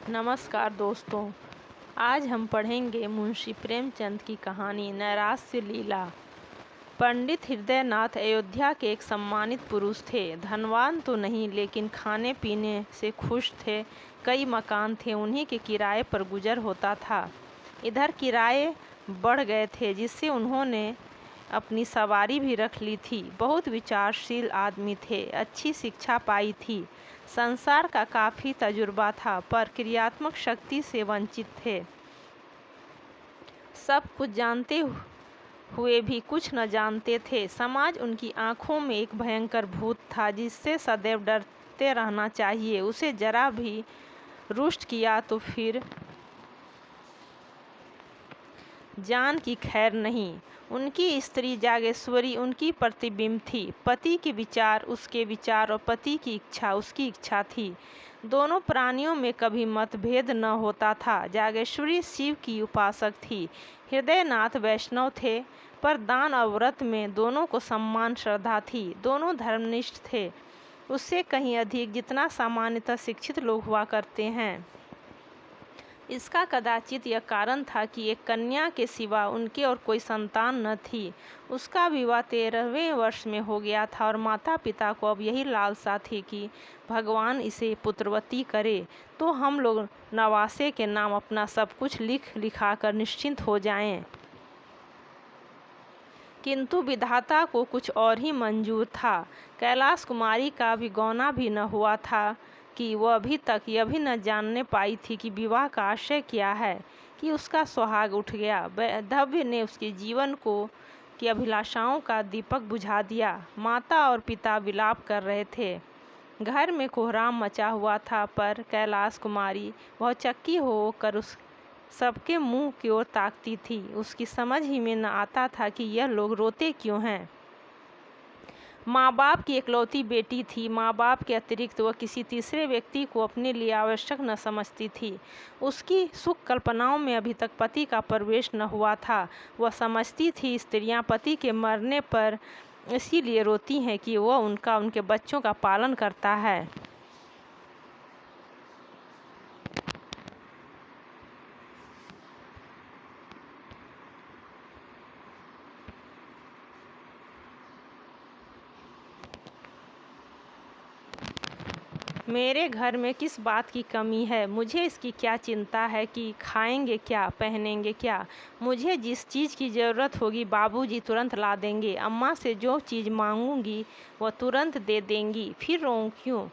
नमस्कार दोस्तों। आज हम पढ़ेंगे मुंशी प्रेमचंद की कहानी नैराश्य लीला। पंडित हृदयनाथ अयोध्या के एक सम्मानित पुरुष थे। धनवान तो नहीं, लेकिन खाने पीने से खुश थे। कई मकान थे, उन्हीं के किराए पर गुजर होता था। इधर किराए बढ़ गए थे, जिससे उन्होंने अपनी सवारी भी रख ली थी। बहुत विचारशील आदमी थे, अच्छी शिक्षा पाई थी, संसार का काफ़ी तजुर्बा था, पर क्रियात्मक शक्ति से वंचित थे। सब कुछ जानते हुए भी कुछ न जानते थे। समाज उनकी आंखों में एक भयंकर भूत था, जिससे सदैव डरते रहना चाहिए। उसे जरा भी रुष्ट किया तो फिर जान की खैर नहीं। उनकी स्त्री जागेश्वरी उनकी प्रतिबिंब थी। पति के विचार उसके विचार और पति की इच्छा उसकी इच्छा थी। दोनों प्राणियों में कभी मतभेद न होता था। जागेश्वरी शिव की उपासक थी, हृदयनाथ वैष्णव थे, पर दान और व्रत में दोनों को सम्मान श्रद्धा थी। दोनों धर्मनिष्ठ थे, उससे कहीं अधिक, जितना सामान्यतः शिक्षित लोग हुआ करते हैं। इसका कदाचित यह कारण था कि एक कन्या के सिवा उनके और कोई संतान न थी। उसका विवाह 13वें वर्ष में हो गया था और माता पिता को अब यही लालसा थी कि भगवान इसे पुत्रवती करे, तो हम लोग नवासे के नाम अपना सब कुछ लिखा कर निश्चिंत हो जाएं। किंतु विधाता को कुछ और ही मंजूर था। कैलाश कुमारी का भिगोना भी न हुआ था कि वह अभी तक यह भी न जानने पाई थी कि विवाह का आशय क्या है, कि उसका सुहाग उठ गया। वैधव्य ने उसके जीवन को की अभिलाषाओं का दीपक बुझा दिया। माता और पिता विलाप कर रहे थे। घर में कोहराम मचा हुआ था, पर कैलाश कुमारी बहुचक्की होकर उस सबके मुंह की ओर ताकती थी। उसकी समझ ही में न आता था कि यह लोग रोते क्यों हैं। माँ बाप की इकलौती बेटी थी। माँ बाप के अतिरिक्त वह किसी तीसरे व्यक्ति को अपने लिए आवश्यक न समझती थी। उसकी सुख कल्पनाओं में अभी तक पति का प्रवेश न हुआ था। वह समझती थी स्त्रियां पति के मरने पर इसीलिए रोती हैं कि वह उनके बच्चों का पालन करता है। मेरे घर में किस बात की कमी है? मुझे इसकी क्या चिंता है कि खाएंगे क्या, पहनेंगे क्या? मुझे जिस चीज़ की ज़रूरत होगी बाबूजी तुरंत ला देंगे। अम्मा से जो चीज़ मांगूंगी वह तुरंत दे देंगी। फिर रोऊं क्यों?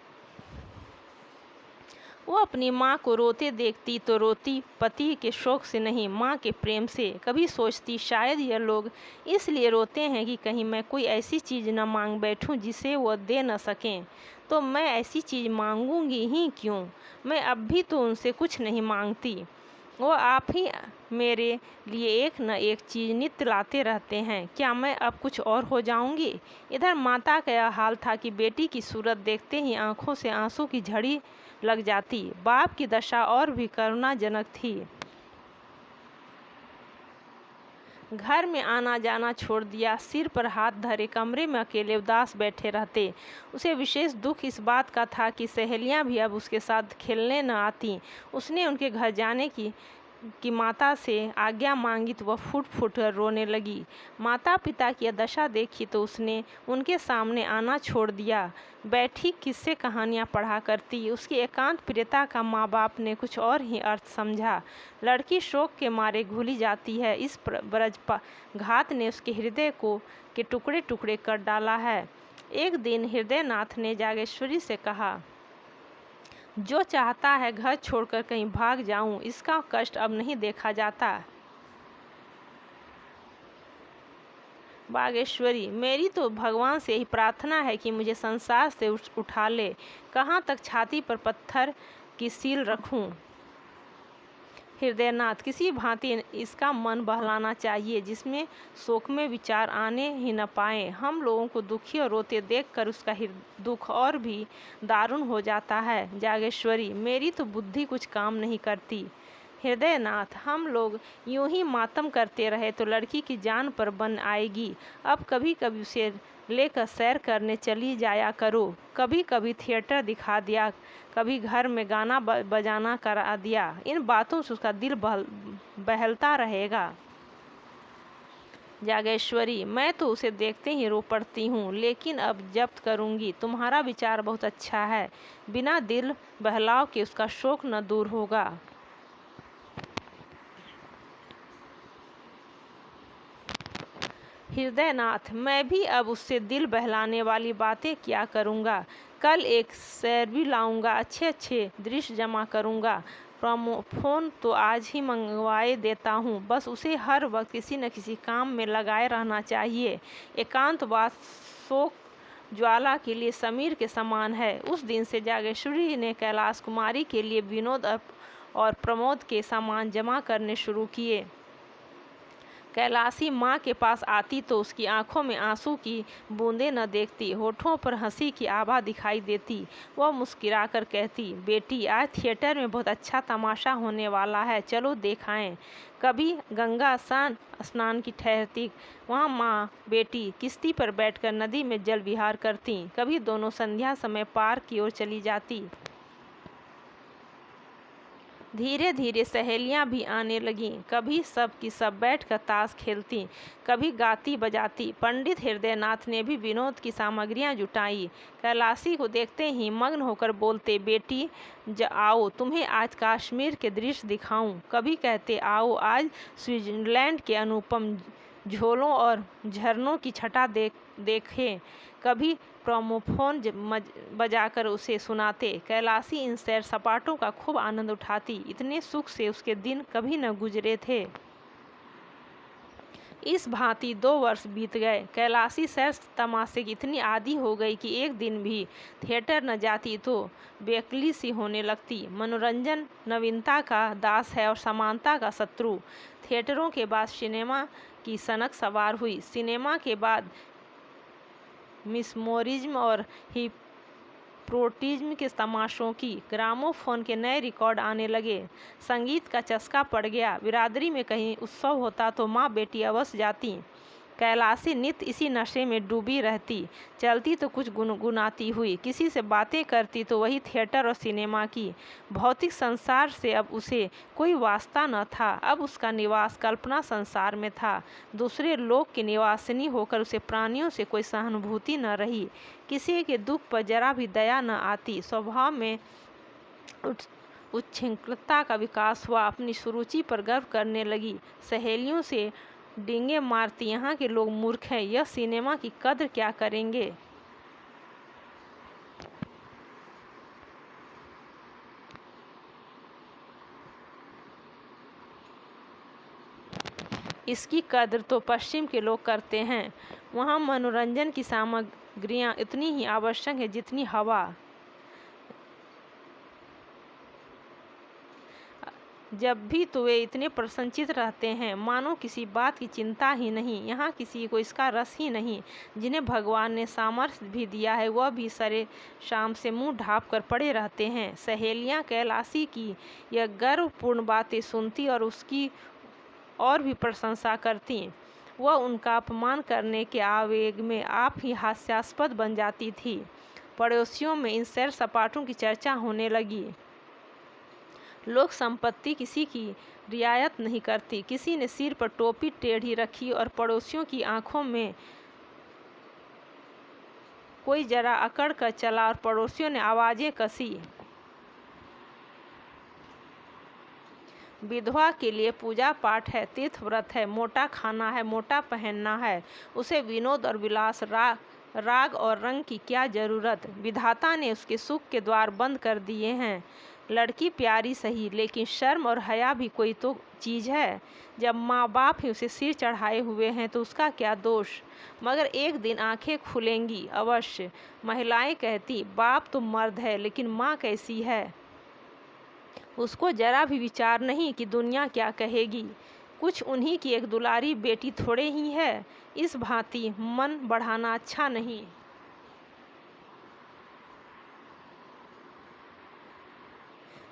वो अपनी माँ को रोते देखती तो रोती पति के शोक से नहीं, माँ के प्रेम से। कभी सोचती शायद यह लोग इसलिए रोते हैं कि कहीं मैं कोई ऐसी चीज़ न मांग बैठूं जिसे वह दे न सकें। तो मैं ऐसी चीज़ मांगूंगी ही क्यों? मैं अब भी तो उनसे कुछ नहीं मांगती। वो आप ही मेरे लिए एक न एक चीज़ नित्य लाते रहते हैं। क्या मैं अब कुछ और हो जाऊंगी? इधर माता का यह हाल था कि बेटी की सूरत देखते ही आंखों से आंसू की झड़ी लग जाती। बाप की दशा और भी करुणाजनक थी। घर में आना जाना छोड़ दिया, सिर पर हाथ धरे कमरे में अकेले उदास बैठे रहते। उसे विशेष दुख इस बात का था कि सहेलियां भी अब उसके साथ खेलने न आती। उसने उनके घर जाने की माता से आज्ञा मांगी तो वह फूट फूट कर रोने लगी। माता पिता की यह दशा देखी तो उसने उनके सामने आना छोड़ दिया। बैठी किस्से कहानियाँ पढ़ा करती। उसकी एकांत प्रियता का माँ बाप ने कुछ और ही अर्थ समझा। लड़की शोक के मारे घुली जाती है, इस घात ने उसके हृदय को के टुकड़े टुकड़े कर डाला है। एक दिन हृदयनाथ ने जागेश्वरी से कहा, जो चाहता है घर छोड़कर कहीं भाग जाऊं, इसका कष्ट अब नहीं देखा जाता। बागेश्वरी, मेरी तो भगवान से यही प्रार्थना है कि मुझे संसार से उठा ले। कहाँ तक छाती पर पत्थर की सील रखूं? हृदयनाथ, किसी भांति इसका मन बहलाना चाहिए जिसमें शोक में विचार आने ही न पाए। हम लोगों को दुखी और रोते देखकर उसका दुख और भी दारुण हो जाता है। जागेश्वरी, मेरी तो बुद्धि कुछ काम नहीं करती। हृदयनाथ, हम लोग यूं ही मातम करते रहे तो लड़की की जान पर बन आएगी। अब कभी कभी उसे लेकर सैर करने चली जाया करो। कभी कभी थिएटर दिखा दिया, कभी घर में गाना बजाना करा दिया। इन बातों से उसका दिल बहलता रहेगा। जागेश्वरी, मैं तो उसे देखते ही रो पड़ती हूँ, लेकिन अब जब्त करूँगी। तुम्हारा विचार बहुत अच्छा है। बिना दिल बहलाव के उसका शोक न दूर होगा। हृदयनाथ, मैं भी अब उससे दिल बहलाने वाली बातें क्या करूँगा। कल एक सैर भी लाऊंगा, अच्छे अच्छे दृश्य जमा करूँगा। फोन तो आज ही मंगवाए देता हूँ। बस उसे हर वक्त किसी न किसी काम में लगाए रहना चाहिए। एकांतवास शोक ज्वाला के लिए समीर के समान है। उस दिन से जागेश्वरी ने कैलाश कुमारी के लिए विनोद और प्रमोद के सामान जमा करने शुरू किए। कैलाशी माँ के पास आती तो उसकी आंखों में आंसू की बूंदें न देखती, होठों पर हंसी की आभा दिखाई देती। वह मुस्कुराकर कहती, बेटी आज थिएटर में बहुत अच्छा तमाशा होने वाला है, चलो देखाएं। कभी गंगा स्नान की ठहरती, वहाँ माँ बेटी किश्ती पर बैठकर नदी में जल विहार करती। कभी दोनों संध्या समय पार्क की ओर चली जाती। धीरे धीरे सहेलियां भी आने लगीं। कभी सब की सब बैठकर ताश खेलती, कभी गाती बजाती। पंडित हृदयनाथ ने भी विनोद की सामग्रियां जुटाई। कैलाशी को देखते ही मग्न होकर बोलते, बेटी आओ, तुम्हें आज कश्मीर के दृश्य दिखाऊं। कभी कहते, आओ आज स्विट्जरलैंड के अनुपम झोलों और झरनों की छटा देखें। कभी ग्रामोफोन बजाकर उसे सुनाते। कैलाशी इन सैर सपाटों का खूब आनंद उठाती। इतने सुख से उसके दिन कभी न गुजरे थे। इस भांति 2 वर्ष बीत गए। कैलाशी सैर तमाशे की इतनी आदी हो गई कि एक दिन भी थिएटर न जाती तो बेअक्ली सी होने लगती। मनोरंजन नवीनता का दास है और समानता का शत्रु। थिएटरों के बाद सिनेमा की सनक सवार हुई। सिनेमा के बाद मिसमोरिज्म और हिप्नोटिज्म के तमाशों की। ग्रामोफोन के नए रिकॉर्ड आने लगे। संगीत का चस्का पड़ गया। बिरादरी में कहीं उत्सव होता तो माँ बेटी अवश्य जाती। कैलाशी नित्य इसी नशे में डूबी रहती। चलती तो कुछ गुनगुनाती हुई, किसी से बातें करती तो वही थिएटर और सिनेमा की। भौतिक संसार से अब उसे कोई वास्ता न था। अब उसका निवास कल्पना संसार में था। दूसरे लोक की निवासिनी होकर उसे प्राणियों से कोई सहानुभूति न रही। किसी के दुख पर जरा भी दया न आती। स्वभाव में उच्छृंखलता का विकास हुआ। अपनी सुरुचि पर गर्व करने लगी। सहेलियों से डींगे मारती, यहाँ के लोग मूर्ख हैं, यह सिनेमा की कद्र क्या करेंगे। इसकी कद्र तो पश्चिम के लोग करते हैं। वहाँ मनोरंजन की सामग्रियाँ इतनी ही आवश्यक है जितनी हवा। जब भी तो वे इतने प्रसन्नचित रहते हैं, मानो किसी बात की चिंता ही नहीं। यहाँ किसी को इसका रस ही नहीं। जिन्हें भगवान ने सामर्थ्य भी दिया है, वह भी सरे शाम से मुंह ढाँप कर पड़े रहते हैं। सहेलियाँ कैलाशी की यह गर्वपूर्ण बातें सुनती और उसकी और भी प्रशंसा करती। वह उनका अपमान करने के आवेग में आप ही हास्यास्पद बन जाती थी। पड़ोसियों में इन सैर सपाटों की चर्चा होने लगी। लोक संपत्ति किसी की रियायत नहीं करती। किसी ने सिर पर टोपी टेढ़ी रखी और पड़ोसियों की आंखों में कोई जरा अकड़ कर चला और पड़ोसियों ने आवाजें कसी। विधवा के लिए पूजा पाठ है, तीर्थ व्रत है, मोटा खाना है, मोटा पहनना है। उसे विनोद और विलास, राग और रंग की क्या जरूरत। विधाता ने उसके सुख के द्वार बंद कर दिए हैं। लड़की प्यारी सही, लेकिन शर्म और हया भी कोई तो चीज़ है। जब माँ बाप ही उसे सिर चढ़ाए हुए हैं तो उसका क्या दोष। मगर एक दिन आंखें खुलेंगी अवश्य। महिलाएं कहती, बाप तो मर्द है, लेकिन माँ कैसी है। उसको जरा भी विचार नहीं कि दुनिया क्या कहेगी। कुछ उन्हीं की एक दुलारी बेटी थोड़े ही है। इस भांति मन बढ़ाना अच्छा नहीं।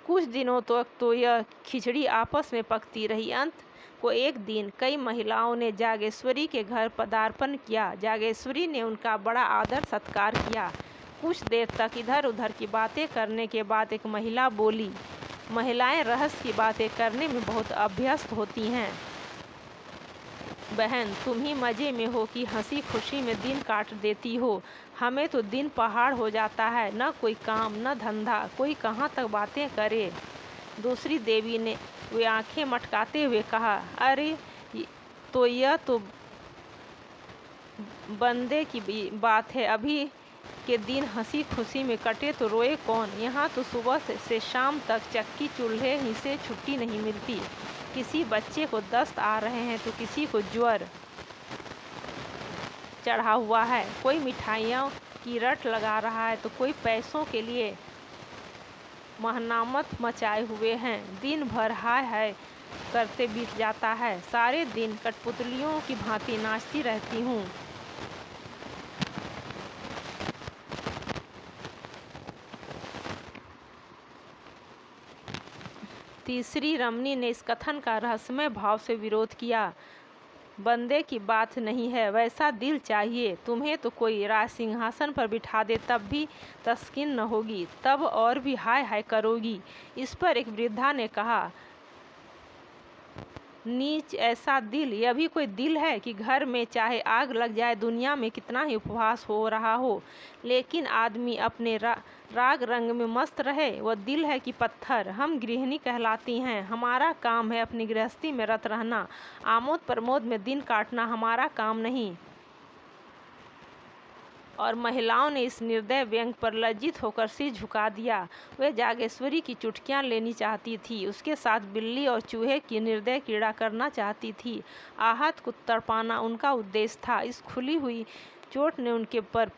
कुछ कुछ दिनों तक तो यह खिचड़ी आपस में पकती रही। अंत को एक दिन कई महिलाओं ने जागेश्वरी के घर पदार्पण किया। जागेश्वरी ने उनका बड़ा आदर सत्कार किया। कुछ देर तक इधर उधर की बातें करने के बाद एक महिला बोली, महिलाएं रहस्य की बातें करने में बहुत अभ्यस्त होती हैं। बहन, तुम ही मज़े में हो कि हंसी खुशी में दिन काट देती हो। हमें तो दिन पहाड़ हो जाता है, न कोई काम न धंधा, कोई कहाँ तक बातें करे। दूसरी देवी ने वे आंखें मटकाते हुए कहा, अरे तो यह तो बंदे की बात है। अभी के दिन हंसी खुशी में कटे तो रोए कौन। यहाँ तो सुबह से शाम तक चक्की चूल्हे ही से छुट्टी नहीं मिलती। किसी बच्चे को दस्त आ रहे हैं तो किसी को ज्वर चढ़ा हुआ है, कोई मिठाइयों की रट लगा रहा है तो कोई पैसों के लिए महनामत मचाए हुए हैं। दिन भर हाय हाय करते बीत जाता है। सारे दिन कठपुतलियों की भांति नाचती रहती हूँ। तीसरी रमणी ने इस कथन का रहस्यमय भाव से विरोध किया। बंदे की बात नहीं है, वैसा दिल चाहिए। तुम्हें तो कोई राज सिंहासन पर बिठा दे तब भी तस्कीन न होगी, तब और भी हाय हाय करोगी। इस पर एक वृद्धा ने कहा, नीच ऐसा दिल, यह भी कोई दिल है कि घर में चाहे आग लग जाए, दुनिया में कितना ही उपवास हो रहा हो, लेकिन आदमी अपने राग रंग में मस्त रहे। वह दिल है कि पत्थर। हम गृहिणी कहलाती हैं, हमारा काम है अपनी गृहस्थी में रत रहना, आमोद प्रमोद में दिन काटना हमारा काम नहीं। और महिलाओं ने इस निर्दय व्यंग पर लज्जित होकर सिर झुका दिया। वे जागेश्वरी की चुटकियां लेनी चाहती थी, उसके साथ बिल्ली और चूहे की निर्दय क्रीड़ा करना चाहती थी। आहत को तड़पाना उनका उद्देश्य था। इस खुली हुई चोट ने उनके पर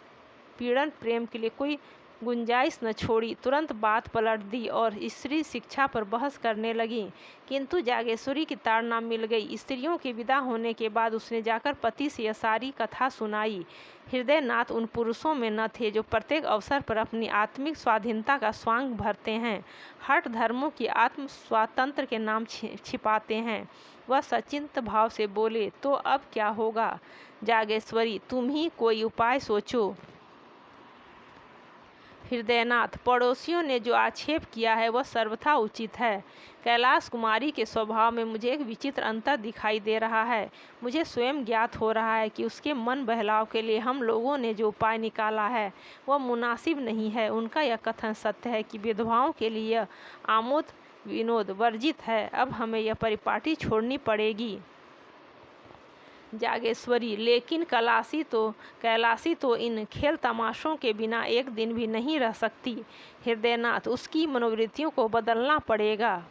पीड़न प्रेम के लिए कोई गुंजाइश न छोड़ी। तुरंत बात पलट दी और स्त्री शिक्षा पर बहस करने लगी। किंतु जागेश्वरी की ताड़ना मिल गई। स्त्रियों के विदा होने के बाद उसने जाकर पति से यह सारी कथा सुनाई। हृदयनाथ उन पुरुषों में न थे जो प्रत्येक अवसर पर अपनी आत्मिक स्वाधीनता का स्वांग भरते हैं, हठ धर्मों की आत्म स्वातंत्र के नाम छिपाते हैं। वह सचिंत भाव से बोले, तो अब क्या होगा जागेश्वरी, तुम ही कोई उपाय सोचो। हृदयनाथ, पड़ोसियों ने जो आक्षेप किया है वह सर्वथा उचित है। कैलाश कुमारी के स्वभाव में मुझे एक विचित्र अंतर दिखाई दे रहा है। मुझे स्वयं ज्ञात हो रहा है कि उसके मन बहलाव के लिए हम लोगों ने जो उपाय निकाला है वह मुनासिब नहीं है। उनका यह कथन सत्य है कि विधवाओं के लिए यह आमोद विनोद वर्जित है। अब हमें यह परिपाटी छोड़नी पड़ेगी। जागेश्वरी, लेकिन कैलाशी तो इन खेल तमाशों के बिना एक दिन भी नहीं रह सकती। हृदयनाथ, उसकी मनोवृत्तियों को बदलना पड़ेगा।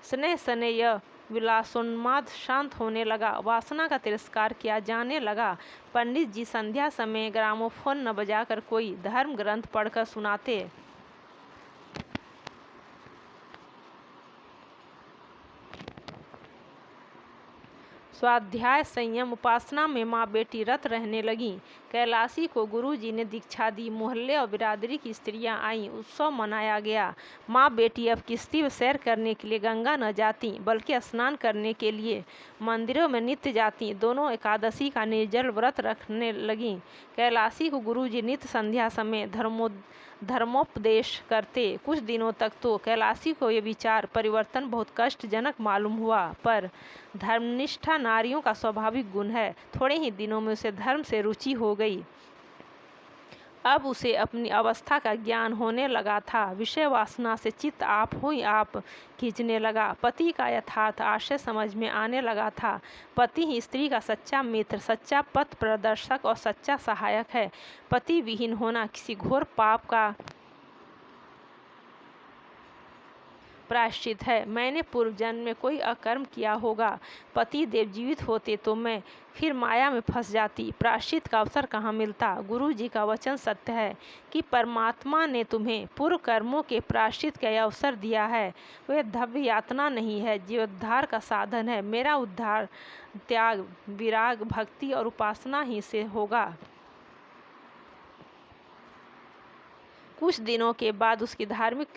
स्नेह सने यह विलासोन्माद शांत होने लगा। वासना का तिरस्कार किया जाने लगा। पंडित जी संध्या समय ग्रामोफोन न बजाकर कोई धर्म ग्रंथ पढ़कर सुनाते। स्वाध्याय संयम उपासना में माँ बेटी रत रहने लगीं। कैलाशी को गुरुजी ने दीक्षा दी। मोहल्ले और बिरादरी की स्त्रियां आईं। उत्सव मनाया गया। माँ बेटी अब किश्ती में सैर करने के लिए गंगा न जाती, बल्कि स्नान करने के लिए मंदिरों में नित्य जाती। दोनों एकादशी का निर्जल व्रत रखने लगीं। कैलाशी को गुरुजी नित्य संध्या समय धर्मोपदेश करते। कुछ दिनों तक तो कैलाशी को ये विचार परिवर्तन बहुत कष्टजनक मालूम हुआ, पर धर्मनिष्ठा नारियों का स्वाभाविक गुण है। थोड़े ही दिनों में उसे धर्म से रुचि हो गई। अब उसे अपनी अवस्था का ज्ञान होने लगा था। विषय वासना से चित्त आप ही आप खींचने लगा। पति का यथार्थ आशय समझ में आने लगा था। पति ही स्त्री का सच्चा मित्र, सच्चा पथ प्रदर्शक और सच्चा सहायक है। पति विहीन होना किसी घोर पाप का प्रायश्चित है। मैंने पूर्व जन्म में कोई अकर्म किया होगा। पति देव जीवित होते तो मैं फिर माया में फंस जाती। प्रायश्चित का अवसर कहाँ मिलता। गुरु जी का वचन सत्य है कि परमात्मा ने तुम्हें पूर्व कर्मों के प्रायश्चित का यह अवसर दिया है। वह धव्य यातना नहीं है, जीवोद्धार का साधन है। मेरा उद्धार त्याग, विराग, भक्ति और उपासना ही से होगा। कुछ दिनों के बाद उसकी धार्मिक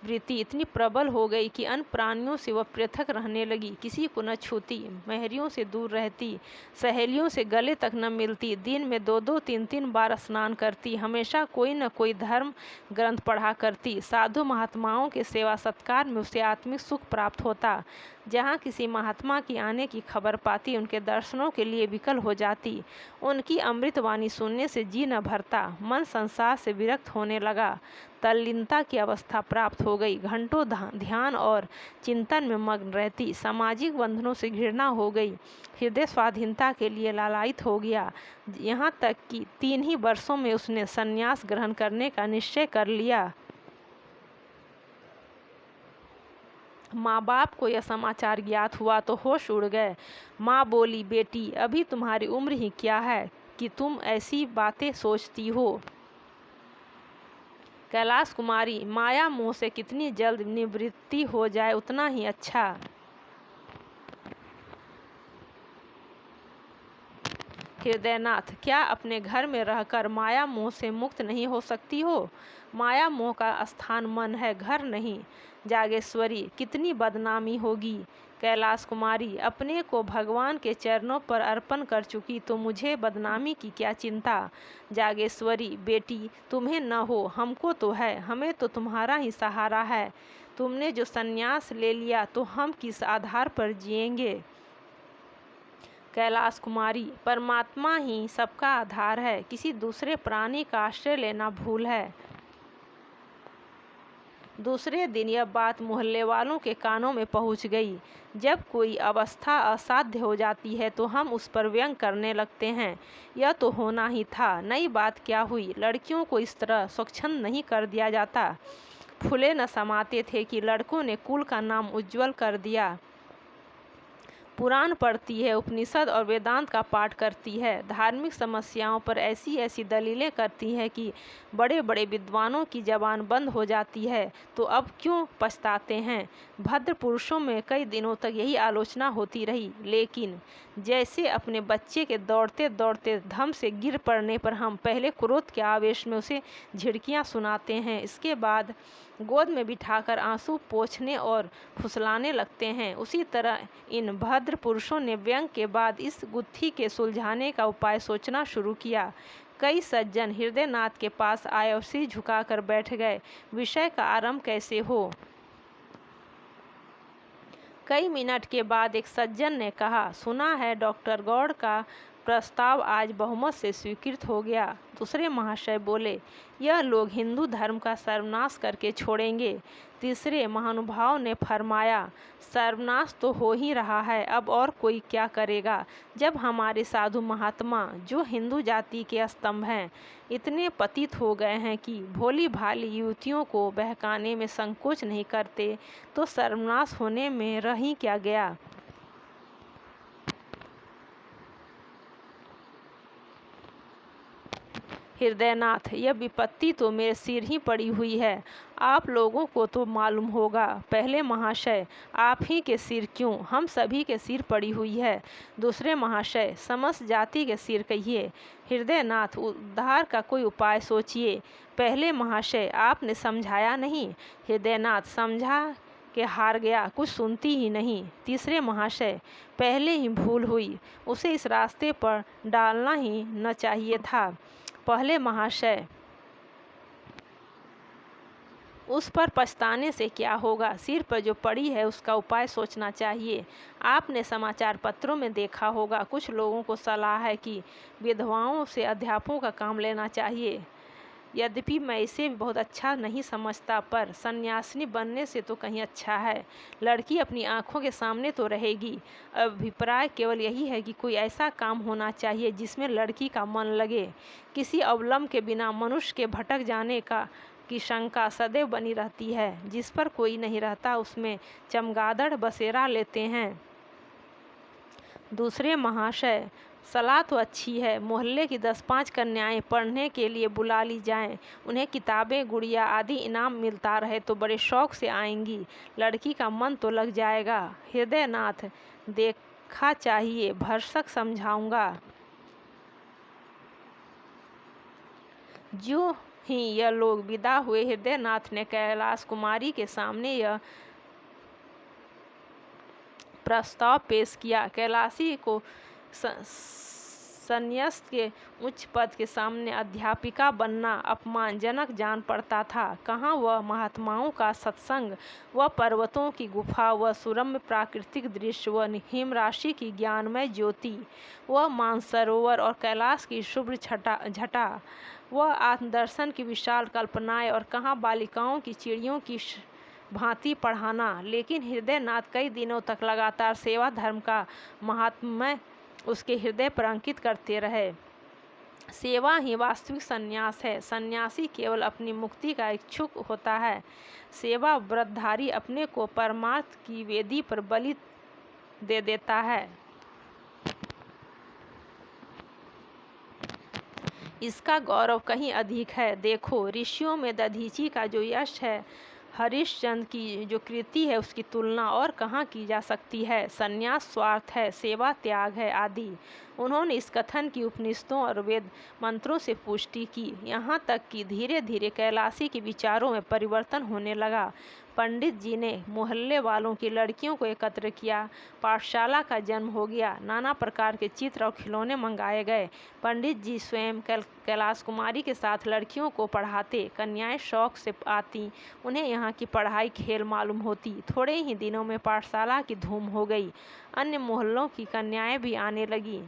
वृत्ति इतनी प्रबल हो गई कि अन्य प्राणियों से वह पृथक रहने लगी। किसी को न छूती, महरियों से दूर रहती, सहेलियों से गले तक न मिलती, दिन में 2-2 3-3 बार स्नान करती, हमेशा कोई न कोई धर्म ग्रंथ पढ़ा करती। साधु महात्माओं के सेवा सत्कार में उसे आत्मिक सुख प्राप्त होता। जहाँ किसी महात्मा की आने की खबर पाती, उनके दर्शनों के लिए विकल हो जाती। उनकी अमृतवाणी सुनने से जी न भरता। मन संसार से विरक्त होने लगा। तल्लीनता की अवस्था प्राप्त हो गई। घंटों ध्यान और चिंतन में मग्न रहती। सामाजिक बंधनों से घृणा हो गई। हृदय स्वाधीनता के लिए लालायित हो गया। यहाँ तक कि 3 ही वर्षों में उसने संन्यास ग्रहण करने का निश्चय कर लिया। माँ बाप को यह समाचार ज्ञात हुआ तो होश उड़ गए। माँ बोली, बेटी, अभी तुम्हारी उम्र ही क्या है कि तुम ऐसी बातें सोचती हो। कैलाश कुमारी, माया मोह से कितनी जल्द निवृत्ति हो जाए उतना ही अच्छा। हृदयनाथ, क्या अपने घर में रहकर माया मोह से मुक्त नहीं हो सकती हो? माया मोह का स्थान मन है, घर नहीं। जागेश्वरी, कितनी बदनामी होगी। कैलाश कुमारी, अपने को भगवान के चरणों पर अर्पण कर चुकी तो मुझे बदनामी की क्या चिंता। जागेश्वरी, बेटी, तुम्हें न हो, हमको तो है। हमें तो तुम्हारा ही सहारा है। तुमने जो संन्यास ले लिया तो हम किस आधार पर जिएंगे। कैलाश कुमारी, परमात्मा ही सबका आधार है। किसी दूसरे प्राणी का आश्रय लेना भूल है। दूसरे दिन यह बात मोहल्ले वालों के कानों में पहुंच गई। जब कोई अवस्था असाध्य हो जाती है तो हम उस पर व्यंग करने लगते हैं। यह तो होना ही था। नई बात क्या हुई? लड़कियों को इस तरह स्वच्छंद नहीं कर दिया जाता। फूले न समाते थे कि लड़कों ने कुल का नाम उज्जवल कर दिया। पुराण पढ़ती है, उपनिषद और वेदांत का पाठ करती है, धार्मिक समस्याओं पर ऐसी ऐसी दलीलें करती है कि बड़े बड़े विद्वानों की जबान बंद हो जाती है। तो अब क्यों पछताते हैं? भद्र पुरुषों में कई दिनों तक यही आलोचना होती रही, लेकिन जैसे अपने बच्चे के दौड़ते दौड़ते धम से गिर पड़ने पर हम पहले क्रोध के आवेश में उसे झिड़कियाँ सुनाते हैं, इसके बाद गोद में बिठाकर आंसू पोंछने और फुसलाने लगते हैं, उसी तरह इन भद्र पुरुषों ने व्यंग के बाद इस गुत्थी के सुलझाने का उपाय सोचना शुरू किया। कई सज्जन हृदयनाथ के पास आए और सिर झुकाकर बैठ गए। विषय का आरंभ कैसे हो? कई मिनट के बाद एक सज्जन ने कहा, सुना है डॉक्टर गौड़ का प्रस्ताव आज बहुमत से स्वीकृत हो गया। दूसरे महाशय बोले, यह लोग हिंदू धर्म का सर्वनाश करके छोड़ेंगे। तीसरे महानुभाव ने फरमाया, सर्वनाश तो हो ही रहा है, अब और कोई क्या करेगा, जब हमारे साधु महात्मा, जो हिंदू जाति के स्तंभ हैं, इतने पतित हो गए हैं कि भोली भाली युवतियों को बहकाने में संकोच नहीं करते, तो सर्वनाश होने में रह ही क्या गया। हृदयनाथ, यह विपत्ति तो मेरे सिर ही पड़ी हुई है। आप लोगों को तो मालूम होगा। पहले महाशय, आप ही के सिर क्यों, हम सभी के सिर पड़ी हुई है। दूसरे महाशय, समस्त जाति के सिर कहिए। हृदयनाथ, उद्धार का कोई उपाय सोचिए। पहले महाशय, आपने समझाया नहीं। हृदयनाथ, समझा के हार गया, कुछ सुनती ही नहीं। तीसरे महाशय, पहले ही भूल हुई, उसे इस रास्ते पर डालना ही न चाहिए था। पहले महाशय, उस पर पछताने से क्या होगा, सिर पर जो पड़ी है उसका उपाय सोचना चाहिए। आपने समाचार पत्रों में देखा होगा, कुछ लोगों को सलाह है कि विधवाओं से अध्यापकों का काम लेना चाहिए। यद्यपि मैं इसे भी बहुत अच्छा नहीं समझता, पर सन्यासिनी बनने से तो कहीं अच्छा है। लड़की अपनी आंखों के सामने तो रहेगी। अभिप्राय केवल यही है कि कोई ऐसा काम होना चाहिए जिसमें लड़की का मन लगे। किसी अवलंब के बिना मनुष्य के भटक जाने की शंका सदैव बनी रहती है। जिस पर कोई नहीं रहता उसमें चमगादड़ बसेरा लेते हैं। दूसरे महाशय, सलाह तो अच्छी है। मोहल्ले की 10-5 कन्याएं पढ़ने के लिए बुला ली जाएं। उन्हें किताबें, गुड़िया आदि इनाम मिलता रहे तो बड़े शौक से आएंगी। लड़की का मन तो लग जाएगा। हृदयनाथ, देखा चाहिए, भरसक समझाऊंगा। जो ही यह लोग विदा हुए। हृदयनाथ ने कैलाश कुमारी के सामने यह प्रस्ताव पेश किया। कैलाशी को संन्यास के उच्च पद के सामने अध्यापिका बनना अपमानजनक जान पड़ता था। कहाँ वह महात्माओं का सत्संग, वह पर्वतों की गुफा, वह सुरम्य प्राकृतिक दृश्य, वह हिमराशि की ज्ञानमय ज्योति, वह मानसरोवर और कैलाश की शुभ्र झटा, वह आत्मदर्शन की विशाल कल्पनाएं, और कहाँ बालिकाओं की चिड़ियों की भांति पढ़ाना। लेकिन हृदयनाथ कई दिनों तक लगातार सेवा धर्म का महात्म्य उसके हृदय पर अंकित करते रहे। सेवा ही वास्तविक संन्यास है। सन्यासी केवल अपनी मुक्ति का इच्छुक होता है। सेवा व्रतधारी अपने को परमार्थ की वेदी पर बलि दे देता है। इसका गौरव कहीं अधिक है। देखो, ऋषियों में दधीची का जो यश है, हरिश्चंद्र की जो कृति है, उसकी तुलना और कहाँ की जा सकती है। संन्यास स्वार्थ है, सेवा त्याग है आदि। उन्होंने इस कथन की उपनिषदों और वेद मंत्रों से पुष्टि की। यहाँ तक कि धीरे धीरे कैलाशी के विचारों में परिवर्तन होने लगा। पंडित जी ने मोहल्ले वालों की लड़कियों को एकत्र किया। पाठशाला का जन्म हो गया। नाना प्रकार के चित्र और खिलौने मंगाए गए। पंडित जी स्वयं कैलाश कुमारी के साथ लड़कियों को पढ़ाते। कन्याएं शौक से आती। उन्हें यहाँ की पढ़ाई खेल मालूम होती। थोड़े ही दिनों में पाठशाला की धूम हो गई। अन्य मोहल्लों की कन्याएं भी आने लगी।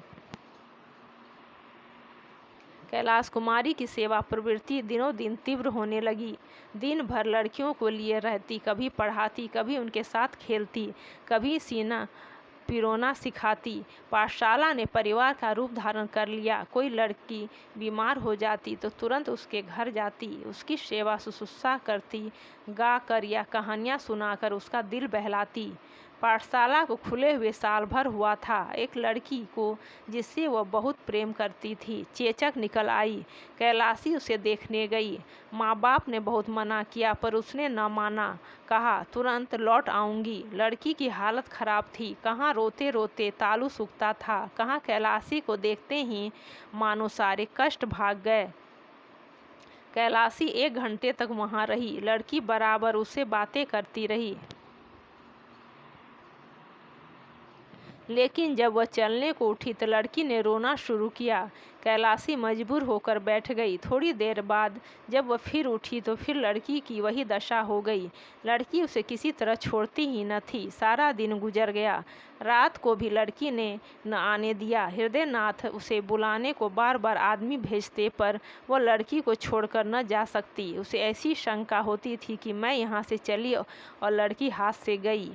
कैलाश कुमारी की सेवा प्रवृत्ति दिनों दिन तीव्र होने लगी। दिन भर लड़कियों को लिए रहती, कभी पढ़ाती, कभी उनके साथ खेलती, कभी सीना पिरोना सिखाती। पाठशाला ने परिवार का रूप धारण कर लिया। कोई लड़की बीमार हो जाती तो तुरंत उसके घर जाती, उसकी सेवा शुश्रूषा करती, गा कर या कहानियाँ सुनाकर उसका दिल बहलाती। पाठशाला को खुले हुए साल भर हुआ था। एक लड़की को जिससे वह बहुत प्रेम करती थी चेचक निकल आई। कैलाशी उसे देखने गई। माँ बाप ने बहुत मना किया पर उसने न माना। कहा, तुरंत लौट आऊँगी। लड़की की हालत खराब थी। कहाँ रोते रोते तालू सूखता था, कहाँ कैलाशी को देखते ही मानो सारे कष्ट भाग गए। कैलाशी 1 घंटे तक वहाँ रही। लड़की बराबर उससे बातें करती रही, लेकिन जब वह चलने को उठी तो लड़की ने रोना शुरू किया। कैलाशी मजबूर होकर बैठ गई। थोड़ी देर बाद जब वह फिर उठी तो फिर लड़की की वही दशा हो गई। लड़की उसे किसी तरह छोड़ती ही न थी। सारा दिन गुजर गया। रात को भी लड़की ने न आने दिया। हृदयनाथ उसे बुलाने को बार बार आदमी भेजते पर वह लड़की को छोड़कर न जा सकती। उसे ऐसी शंका होती थी कि मैं यहाँ से चली और लड़की हाथ से गई।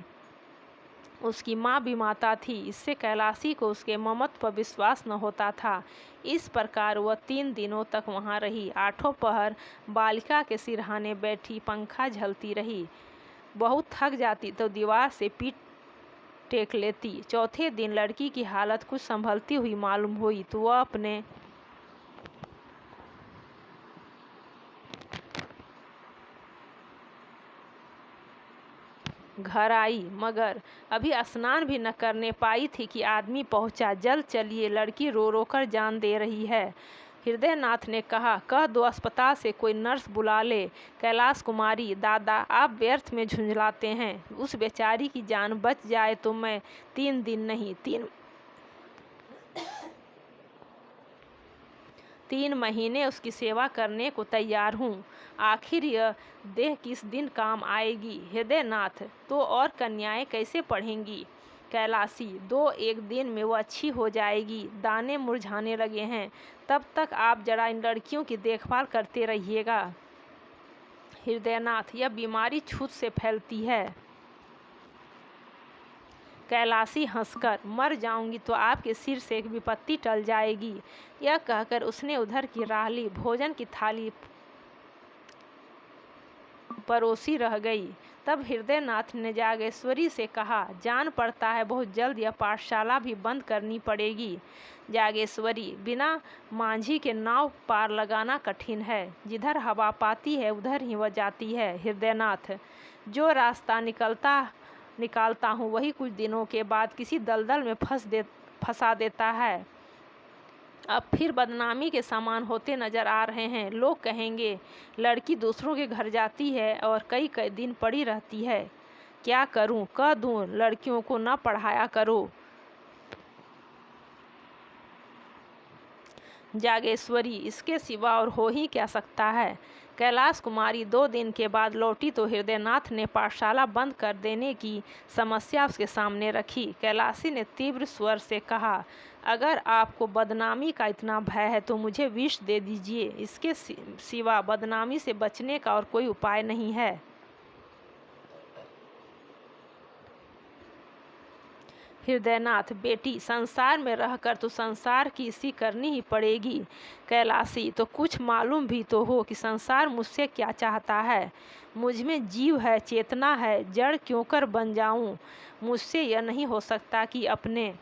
उसकी माँ भी माता थी। इससे कैलाशी को उसके ममत्व पर विश्वास न होता था। इस प्रकार वह 3 दिनों तक वहाँ रही। 8 पहर बालिका के सिरहाने बैठी पंखा झलती रही। बहुत थक जाती तो दीवार से पीठ टेक लेती। चौथे दिन लड़की की हालत कुछ संभलती हुई मालूम हुई तो वह अपने घर आई, मगर अभी स्नान भी न करने पाई थी कि आदमी पहुंचा। जल्द चलिए, लड़की रो रो कर जान दे रही है। हृदयनाथ ने कहा, कह दो अस्पताल से कोई नर्स बुला ले। कैलाश कुमारी, दादा आप व्यर्थ में झुंझलाते हैं। उस बेचारी की जान बच जाए तो मैं 3 दिन नहीं 3 महीने उसकी सेवा करने को तैयार हूँ। आखिर यह देह किस दिन काम आएगी। हृदयनाथ, तो और कन्याएं कैसे पढ़ेंगी। कैलाशी, 2-1 दिन में वह अच्छी हो जाएगी। दाने मुरझाने लगे हैं। तब तक आप जरा इन लड़कियों की देखभाल करते रहिएगा। हृदयनाथ, यह बीमारी छूत से फैलती है। कैलाशी हंसकर, मर जाऊंगी तो आपके सिर से एक विपत्ति टल जाएगी। यह कहकर उसने उधर की राह ली। भोजन की थाली परोसी रह गई। तब हृदयनाथ ने जागेश्वरी से कहा, जान पड़ता है बहुत जल्द यह पाठशाला भी बंद करनी पड़ेगी। जागेश्वरी, बिना मांझी के नाव पार लगाना कठिन है। जिधर हवा पाती है उधर ही वह जाती है। हृदयनाथ, जो रास्ता निकालता हूँ वही कुछ दिनों के बाद किसी दलदल में फंसा देता है। अब फिर बदनामी के समान होते नजर आ रहे हैं। लोग कहेंगे लड़की दूसरों के घर जाती है और कई कई दिन पड़ी रहती है। क्या करूं? कह दूं लड़कियों को न पढ़ाया करो। जागेश्वरी, इसके सिवा और हो ही क्या सकता है। कैलाश कुमारी 2 दिन के बाद लौटी तो हृदयनाथ ने पाठशाला बंद कर देने की समस्या उसके सामने रखी। कैलाशी ने तीव्र स्वर से कहा, अगर आपको बदनामी का इतना भय है तो मुझे विष दे दीजिए। इसके सिवा बदनामी से बचने का और कोई उपाय नहीं है। हृदयनाथ, बेटी, संसार में रहकर तो संसार की इसी करनी ही पड़ेगी। कैलाशी, तो कुछ मालूम भी तो हो कि संसार मुझसे क्या चाहता है। मुझ में जीव है, चेतना है, जड़ क्यों कर बन जाऊं। मुझसे यह नहीं हो सकता कि अपने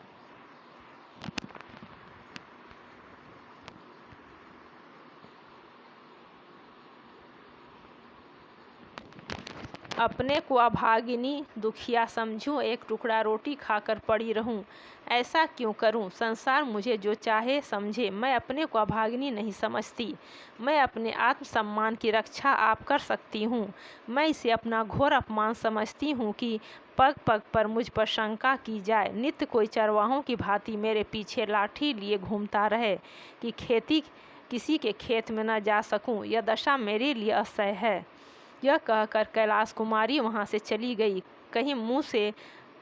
को अभागिनी दुखिया समझूं, एक टुकड़ा रोटी खाकर पड़ी रहूं। ऐसा क्यों करूं? संसार मुझे जो चाहे समझे, मैं अपने को अभागिनी नहीं समझती। मैं अपने आत्मसम्मान की रक्षा आप कर सकती हूं। मैं इसे अपना घोर अपमान समझती हूं कि पग पग पर मुझ पर शंका की जाए। नित्य कोई चरवाहों की भांति मेरे पीछे लाठी लिए घूमता रहे कि किसी के खेत में न जा सकूं। यह दशा मेरे लिए असह्य है। यह कहकर कैलाश कुमारी वहाँ से चली गई। कहीं मुंह से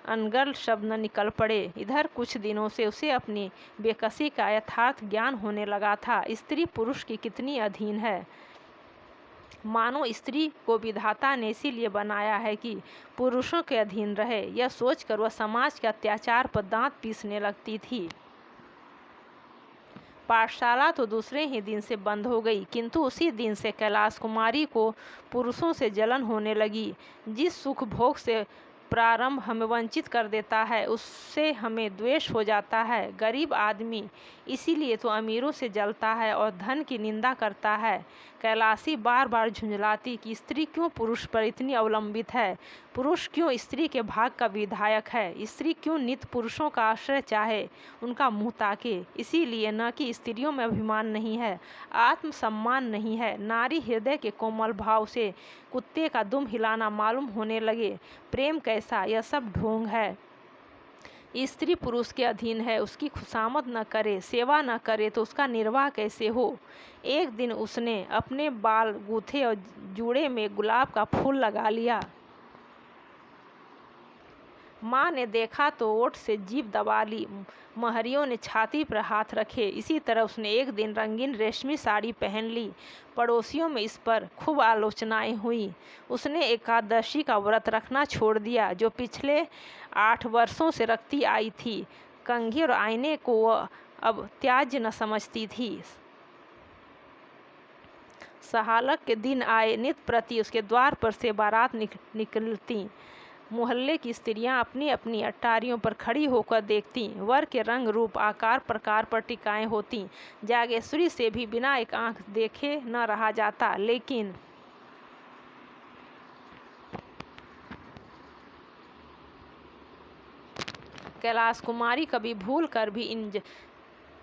अनर्गल शब्द न निकल पड़े। इधर कुछ दिनों से उसे अपनी बेकसी का यथार्थ ज्ञान होने लगा था। स्त्री पुरुष की कितनी अधीन है। मानो स्त्री को विधाता ने इसीलिए बनाया है कि पुरुषों के अधीन रहे। यह सोचकर वह समाज के अत्याचार पर दांत पीसने लगती थी। पाठशाला तो दूसरे ही दिन से बंद हो गई, किंतु उसी दिन से कैलाश कुमारी को पुरुषों से जलन होने लगी। जिस सुख भोग से प्रारंभ हमें वंचित कर देता है, उससे हमें द्वेष हो जाता है। गरीब आदमी इसीलिए तो अमीरों से जलता है और धन की निंदा करता है। कैलाशी बार बार झुंझलाती कि स्त्री क्यों पुरुष पर इतनी अवलंबित है। पुरुष क्यों स्त्री के भाग का विधायक है। स्त्री क्यों नित्य पुरुषों का आश्रय चाहे, उनका मुंह ताके। इसीलिए न कि स्त्रियों में अभिमान नहीं है, आत्मसम्मान नहीं है। नारी हृदय के कोमल भाव से कुत्ते का दुम हिलाना मालूम होने लगे। प्रेम कैसा, यह सब ढोंग है। स्त्री पुरुष के अधीन है, उसकी खुशामद न करे, सेवा न करे तो उसका निर्वाह कैसे हो। एक दिन उसने अपने बाल गूथे और जूड़े में गुलाब का फूल लगा लिया। माँ ने देखा तो ओठ से जीभ दबा ली। महरियों ने छाती पर हाथ रखे। इसी तरह उसने एक दिन रंगीन रेशमी साड़ी पहन ली। पड़ोसियों में इस पर खूब आलोचनाएं हुई। उसने एकादशी का व्रत रखना छोड़ दिया, जो पिछले 8 वर्षों से रखती आई थी। कंघी और आईने को वह अब त्याज्य न समझती थी। सहालक के दिन आए, नित प्रति उसके द्वार पर से बारात निकलती। मोहल्ले की स्त्रियां अपनी अपनी अटारियों पर खड़ी होकर देखती। वर के रंग रूप आकार प्रकार पर टिकाएं होती। जागेश्वरी से भी बिना एक आंख देखे न रहा जाता, लेकिन कैलाश कुमारी कभी भूल कर भी इन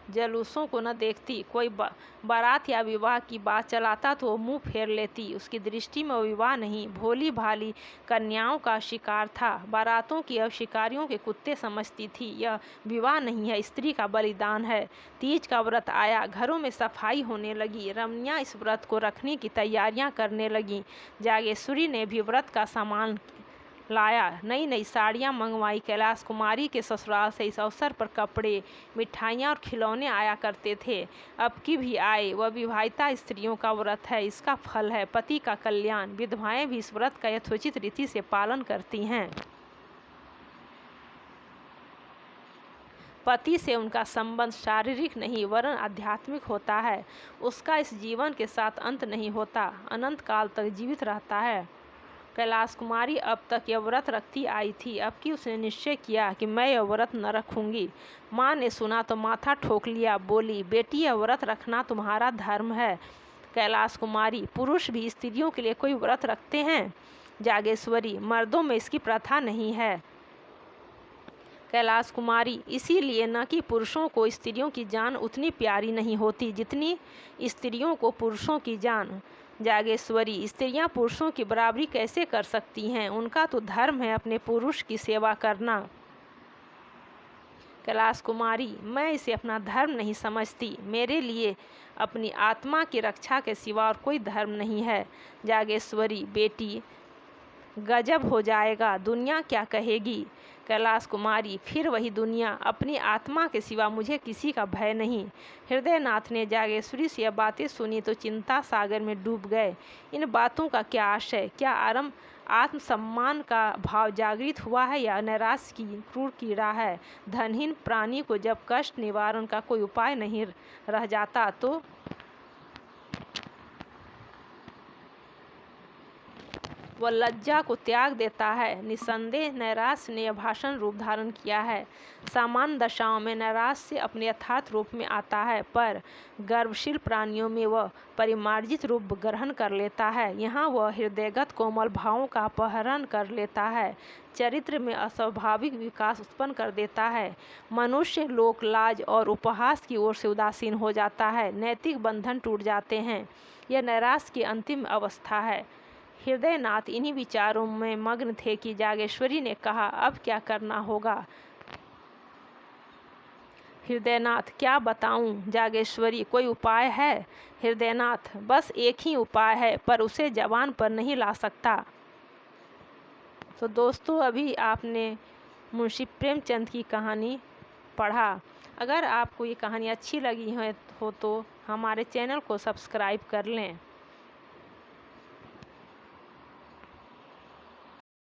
जलूसों को न देखती। कोई बारात या विवाह की बात चलाता तो मुंह फेर लेती। उसकी दृष्टि में विवाह नहीं, भोली भाली कन्याओं का शिकार था। बारातों की अब शिकारियों के कुत्ते समझती थी। यह विवाह नहीं है, स्त्री का बलिदान है। तीज का व्रत आया, घरों में सफाई होने लगी। रमणियां इस व्रत को रखने की तैयारियां करने लगीं। जागेश्वरी ने भी व्रत का सामान लाया, नई नई साड़ियाँ मंगवाई। कैलाश कुमारी के ससुराल से इस अवसर पर कपड़े, मिठाइयाँ और खिलौने आया करते थे। अब की भी आए। वह विवाहिता स्त्रियों का व्रत है, इसका फल है पति का कल्याण। विधवाएं भी इस व्रत का यथोचित रीति से पालन करती हैं। पति से उनका संबंध शारीरिक नहीं वरन आध्यात्मिक होता है। उसका इस जीवन के साथ अंत नहीं होता, अनंत काल तक जीवित रहता है। कैलाश कुमारी अब तक यह व्रत रखती आई थी। अब कि उसने निश्चय किया कि मैं यह व्रत न रखूंगी। माँ ने सुना तो माथा ठोक लिया। बोली, बेटी, यह व्रत रखना तुम्हारा धर्म है। कैलाश कुमारी, पुरुष भी स्त्रियों के लिए कोई व्रत रखते हैं? जागेश्वरी, मर्दों में इसकी प्रथा नहीं है। कैलाश कुमारी, इसीलिए न कि पुरुषों को स्त्रियों की जान उतनी प्यारी नहीं होती जितनी स्त्रियों को पुरुषों की जान। जागेश्वरी, स्त्रियां पुरुषों की बराबरी कैसे कर सकती हैं? उनका तो धर्म है अपने पुरुष की सेवा करना। कैलाश कुमारी, मैं इसे अपना धर्म नहीं समझती। मेरे लिए अपनी आत्मा की रक्षा के सिवा और कोई धर्म नहीं है। जागेश्वरी, बेटी गजब हो जाएगा, दुनिया क्या कहेगी? कैलाश कुमारी, फिर वही दुनिया, अपनी आत्मा के सिवा मुझे किसी का भय नहीं। हृदयनाथ ने जागेश्वरी से यह बातें सुनी तो चिंता सागर में डूब गए। इन बातों का क्या आशय? क्या आत्मसम्मान का भाव जागृत हुआ है या नैराश्य की क्रूर कीड़ा है? धनहीन प्राणी को जब कष्ट निवारण का कोई उपाय नहीं रह जाता तो वह लज्जा को त्याग देता है। निसंदेह नैराश्य ने यह भाषण रूप धारण किया है। सामान्य दशाओं में नैराश्य अपने यथार्थ रूप में आता है, पर गर्भशील प्राणियों में वह परिमार्जित रूप ग्रहण कर लेता है। यहाँ वह हृदयगत कोमल भावों का अपहरण कर लेता है, चरित्र में अस्वाभाविक विकास उत्पन्न कर देता है। मनुष्य लोक लाज और उपहास की ओर से उदासीन हो जाता है, नैतिक बंधन टूट जाते हैं। यह नैराश्य की अंतिम अवस्था है। हृदयनाथ इन्हीं विचारों में मग्न थे कि जागेश्वरी ने कहा, अब क्या करना होगा? हृदयनाथ, क्या बताऊं? जागेश्वरी, कोई उपाय है? हृदयनाथ, बस एक ही उपाय है, पर उसे जबान पर नहीं ला सकता। तो दोस्तों, अभी आपने मुंशी प्रेमचंद की कहानी पढ़ा। अगर आपको ये कहानी अच्छी लगी हो तो हमारे चैनल को सब्सक्राइब कर लें।